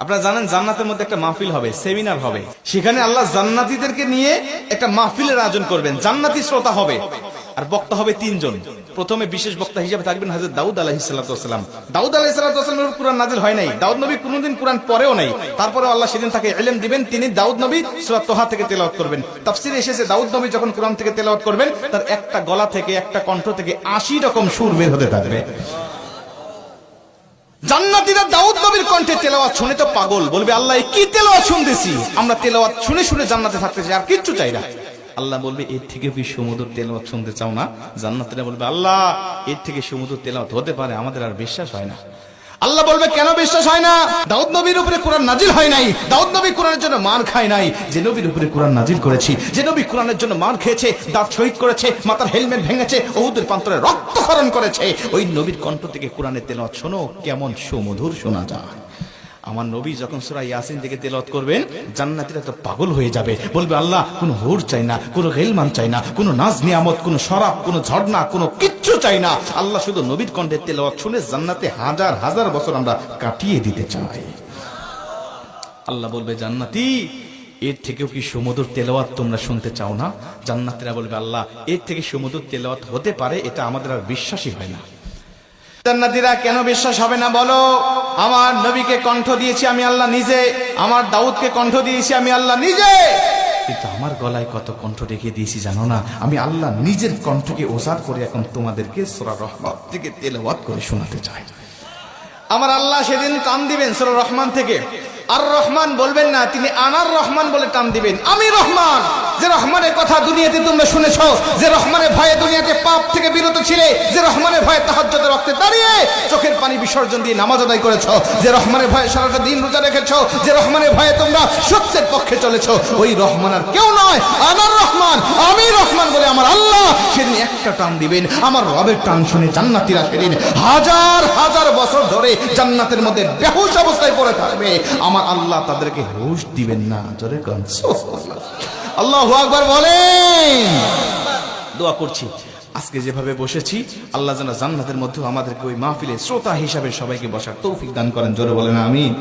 আপনারা জানেন জান্নাতের মধ্যে একটা মাহফিল হবে, সেমিনার হবে। সেখানে আল্লাহ জান্নাতীদেরকে নিয়ে একটা মাহফিলের আয়োজন করবেন। জান্নাতি শ্রোতা হবে আর বক্তা হবে 3 জন। প্রথমে বিশেষ বক্তা হিসেবে থাকবেন হযরত দাউদ আলাইহিস সালাম। দাউদ আলাইহিস সালামের উপর কুরআন নাযিল হয় নাই, দাউদ নবী কোনদিন কুরআন পড়েও নাই। তারপরে আল্লাহ সেদিন তাকে ইলম দিবেন, তিনি দাউদ নবী সূরা তোহা থেকে তেলাওয়াত করবেন। তাফসীরে এসেছে দাউদ নবী যখন কুরআন থেকে তেলাওয়াত করবেন তার একটা গলা থেকে, একটা কণ্ঠ থেকে 80 রকম সুর বের হতে থাকবে। জান্নাতীরা দাউদ নবীর কণ্ঠে তেলাওয়াত শুনে তো পাগল, বলবে আল্লাহ কি তেলাওয়াত শুনতেছি, আমরা তেলাওয়াত শুনে শুনে জান্নাতে থাকতে চাই, আর কিচ্ছু চাই না। আল্লাহ বলবে এর থেকে কি সুমধুর তেলাওয়াত শুনতে চাও না? জান্নাতীরা বলবে আল্লাহ এর থেকে সুমধুর তেলাওয়াত হতে পারে, আমাদের আর বিশ্বাস হয় না। আল্লাহ বলবে কেন বিশ্বাস হয় না? দাউদ নবীর উপরে কোরআন নাজিল হয় নাই, দাউদ নবী কোরআনের জন্য মার খায় নাই। যে নবীর উপরে কোরআন নাজিল করেছি, যে নবী কোরআনের জন্য মার খেয়েছে, দাঁত শহীদ করেছে, মাথার হেলমেট ভেঙেছে, উহুদের প্রান্তরে রক্তক্ষরণ করেছে, ওই নবীর কণ্ঠ থেকে কোরআনের তেলাওয়াত শোনো কেমন সুমধুর শোনা যায়। আমার নবী যখন সূরা ইয়াসিন থেকে তেলাওয়াত করবেন জান্নাতীরা তো পাগল হয়ে যাবে, বলবে আল্লাহ কোনো হুর চাই না, কোনো গিলমান চাই না, কোনো নাজ নিয়ামত, কোনো শরাব, কোনো ঝর্ণা, কোনো কিচ্ছু চাই না। আল্লাহ শুধু নবীর কণ্ঠে তেলাওয়াত শুনে জান্নাতে হাজার হাজার বছর আমরা কাটিয়ে দিতে চাই। আল্লাহ বলবে জান্নাতি এর থেকেও কি সুমধুর তেলাওয়াত তোমরা শুনতে চাও না? জান্নাতীরা বলবে আল্লাহ এর থেকে সুমধুর তেলাওয়াত হতে পারে, এটা আমাদের আর বিশ্বাসই হয় না। জান্নাতীরা কেন বিশ্বাস হবে না বলো? আমার নবীকে কণ্ঠ দিয়েছি আমি আল্লাহ নিজে, আমার দাউদকে কণ্ঠ দিয়েছি আমি আল্লাহ নিজে, কিন্তু আমার গলায় কত কণ্ঠ রেখে দিয়েছি জানো না? আমি আল্লাহ নিজের কণ্ঠকে ওসার করে এখন তোমাদেরকে সূরা রহমান থেকে তেলাওয়াত করে শোনাতে চাই। আমার আল্লাহ সেদিন টান দিবেন সূরা রহমান থেকে, আর রহমান বলবেন না, তিনি আনার রহমান বলে টান দিবেন। আমি রহমান, যে রহমানের কথা দুনিয়াতে তোমরা শুনেছো, যে রহমানের ভয়ে দুনিয়াতে পাপ থেকে বিরত ছিলে, যে রহমানের ভয়ে তাহাজ্জুদের ওয়াক্তে দাঁড়িয়ে চোখের পানি বিসর্জন দিয়ে নামাজ আদায় করেছো, যে রহমানের ভয়ে সারাটা দিন রোজা রেখেছো, যে রহমানের ভয়ে তোমরা সত্যের পক্ষে চলেছো, ওই রহমান আর কেউ নয়, আনার রহমান, আমি রহমান বলে আমার আল্লাহ সেদিন একটা টান দিবেন। আমার রবের টান শুনে জান্নাতীরা সেদিন হাজার হাজার বছর ধরে জান্নাতের মধ্যে বেহুশ অবস্থায় পড়ে থাকবে। আমার আল্লাহ তাদেরকে হুশ দিবেন না। জোরে কোন সুবহানাল্লাহ, আল্লাহু আকবার বলেন। দোয়া করছি আজকে যেভাবে বসেছি আল্লাহ যেন জান্নাতের মধ্যে আমাদেরকে ওই মাহফিলে শ্রোতা হিসাবে সবাইকে বসার তৌফিক দান করেন। জোরে বলেন আমিন।